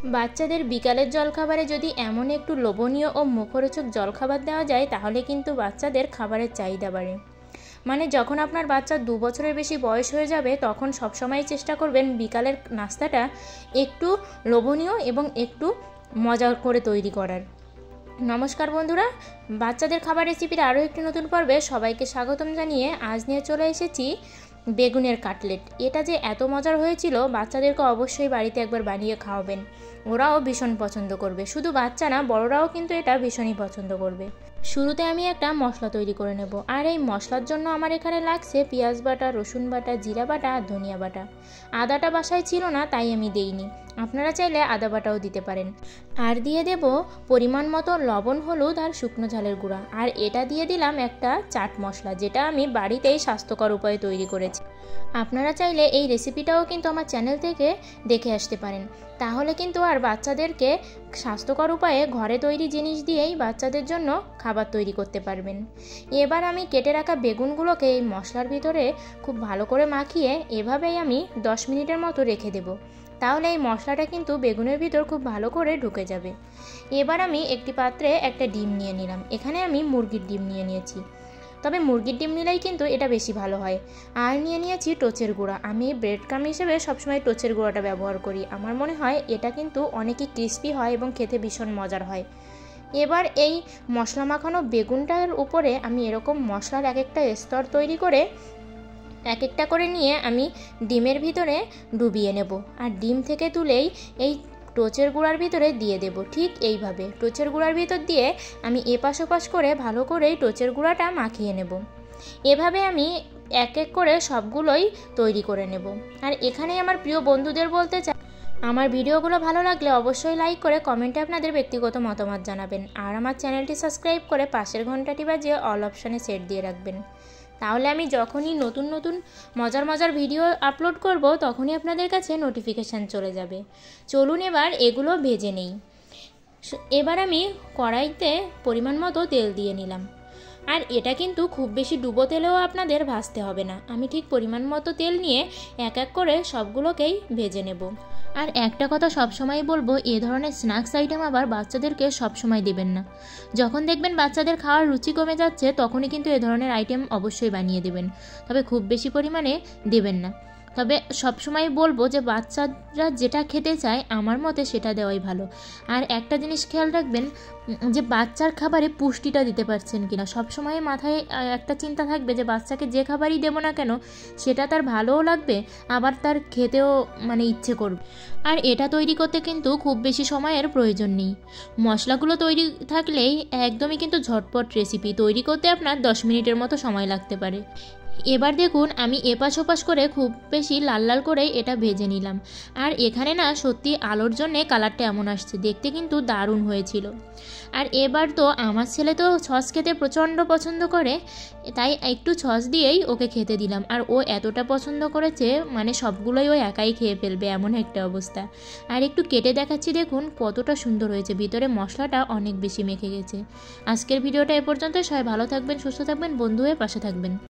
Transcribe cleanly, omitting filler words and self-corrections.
বাচ্চাদের বিকালের জলখাবারে যদি এমন একটু লোভনীয় ও মুখরোচক জলখাবার দেওয়া যায় তাহলে কিন্তু বাচ্চাদের খাবারের চাহিদা বাড়ে। মানে যখন আপনার বাচ্চা 2 বছরের বেশি বয়স হয়ে যাবে তখন সবসময় চেষ্টা করবেন বিকালের নাস্তাটা একটু লোভনীয় এবং একটু মজা করে তৈরি করার। নমস্কার বন্ধুরা, বাচ্চাদের খাবার রেসিপির আরও একটি নতুন পর্বে সবাইকে স্বাগতম জানিয়ে আজ নিয়ে চলে এসেছি বেগুনের কাটলেট। এটা যে এত মজার হয়েছিল, বাচ্চাদেরকে অবশ্যই বাড়িতে একবার বানিয়ে খাওয়াবেন, ওরাও ভীষণ পছন্দ করবে। শুধু বাচ্চা না, বড়রাও কিন্তু এটা ভীষণই পছন্দ করবে। শুরুতে আমি একটা মশলা তৈরি করে নেব, আর এই মশলার জন্য আমার এখানে লাগছে পেঁয়াজ বাটা, রসুন বাটা, জিরা বাটা আর ধনিয়া বাটা। আদাটা বাসায় ছিল না তাই আমি দেইনি, আপনারা চাইলে আদা বাটাও দিতে পারেন। আর দিয়ে দেব পরিমাণ মতো লবণ, হলুদ আর শুকনো ঝালের গুঁড়া। আর এটা দিয়ে দিলাম একটা চাট মশলা, যেটা আমি বাড়িতেই স্বাস্থ্যকর উপায়ে তৈরি করেছি। আপনারা চাইলে এই রেসিপিটাও কিন্তু আমার চ্যানেল থেকে দেখে আসতে পারেন, তাহলে কিন্তু আর বাচ্চাদেরকে স্বাস্থ্যকর উপায়ে ঘরে তৈরি জিনিস দিয়েই বাচ্চাদের জন্য খাবার তৈরি করতে পারবেন। এবার আমি কেটে রাখা বেগুনগুলোকে এই মশলার ভিতরে খুব ভালো করে মাখিয়ে এভাবেই আমি 10 মিনিটের মতো রেখে দেব, তাহলে এই মশলাটা কিন্তু বেগুনের ভিতর খুব ভালো করে ঢুকে যাবে। এবার আমি একটি পাত্রে একটা ডিম নিয়ে নিলাম। এখানে আমি মুরগির ডিম নিয়ে নিয়েছি, তবে মুরগির ডিম নিলেই কিন্তু এটা বেশি ভালো হয়। আর নিয়ে নিয়েছি টোচের গুঁড়া। আমি ব্রেড ক্রাম্ব হিসেবে সবসময় টোচের গুঁড়াটা ব্যবহার করি, আমার মনে হয় এটা কিন্তু অনেকই ক্রিস্পি হয় এবং খেতে ভীষণ মজার হয়। এবার এই মশলা মাখানো বেগুনটার উপরে আমি এরকম মশলার এক একটা স্তর তৈরি করে এক একটা করে নিয়ে আমি ডিমের ভিতরে ডুবিয়ে নেব, আর ডিম থেকে তুলেই এই টোচের গুঁড়ার ভিতরে দিয়ে দেব। ঠিক এইভাবে টোচের গুঁড়ার ভিতর দিয়ে আমি এপাশ ওপাশ করে ভালো করেই টোচের গুঁড়াটা মাখিয়ে নেব। এভাবে আমি এক এক করে সবগুলোই তৈরি করে নেব। আর এখানেই আমার প্রিয় বন্ধুদের বলতে চাই, আমার ভিডিওগুলো ভালো লাগলে অবশ্যই লাইক করে কমেন্টে আপনাদের ব্যক্তিগত মতামত জানাবেন, আর আমার চ্যানেলটি সাবস্ক্রাইব করে পাশের ঘন্টাটি বাজিয়ে অল অপশানে সেট দিয়ে রাখবেন। তাহলে আমি যখনই নতুন নতুন মজার মজার ভিডিও আপলোড করব তখনই আপনাদের কাছে নোটিফিকেশান চলে যাবে। চলুন এবার এগুলো ভেজে নেই। এবার আমি কড়াইতে পরিমাণ মতো তেল দিয়ে নিলাম, আর এটা কিন্তু খুব বেশি ডুবো তেলেও আপনাদের ভাজতে হবে না। আমি ঠিক পরিমাণ মতো তেল নিয়ে এক এক করে সবগুলোকেই ভেজে নেব। আর একটা কথা সবসময় বলবো, এ ধরনের স্ন্যাক্স আইটেম আবার বাচ্চাদেরকে সবসময় দেবেন না। যখন দেখবেন বাচ্চাদের খাওয়ার রুচি কমে যাচ্ছে তখনই কিন্তু এ ধরনের আইটেম অবশ্যই বানিয়ে দেবেন, তবে খুব বেশি পরিমাণে দেবেন না। তবে সবসময় বলবো যে বাচ্চারা যেটা খেতে চায় আমার মতে সেটা দেওয়াই ভালো। আর একটা জিনিস খেয়াল রাখবেন যে বাচ্চার খাবারে পুষ্টিটা দিতে পারছেন কিনা। সবসময় মাথায় একটা চিন্তা থাকবে যে বাচ্চাকে যে খাবারই দেবো না কেন সেটা তার ভালোও লাগবে, আবার তার খেতেও ইচ্ছে করবে। আর এটা তৈরি করতে কিন্তু খুব বেশি সময়ের প্রয়োজন নেই। মশলাগুলো তৈরি থাকলেই একদমই কিন্তু ঝটপট রেসিপি। তৈরি করতে আপনার 10 মিনিটের মতো সময় লাগতে পারে। এবার দেখুন আমি এপাশ ওপাশ করে খুব বেশি লাল লাল করে এটা ভেজে নিলাম। আর এখানে না সত্যি আলোর জন্যে কালারটা এমন আসছে, দেখতে কিন্তু দারুণ হয়েছিল। আর এবার তো আমার ছেলে তো সস খেতে প্রচণ্ড পছন্দ করে, তাই একটু সস দিয়েই ওকে খেতে দিলাম। আর ও এতটা পছন্দ করেছে সবগুলোই ও একাই খেয়ে ফেলবে এমন একটা অবস্থা। আর একটু কেটে দেখাচ্ছি, দেখুন কতটা সুন্দর হয়েছে, ভিতরে মশলাটা অনেক বেশি মেখে গেছে। আজকের ভিডিওটা এ পর্যন্ত। সবাই ভালো থাকবেন, সুস্থ থাকবেন, বন্ধু হয়ে পাশে থাকবেন।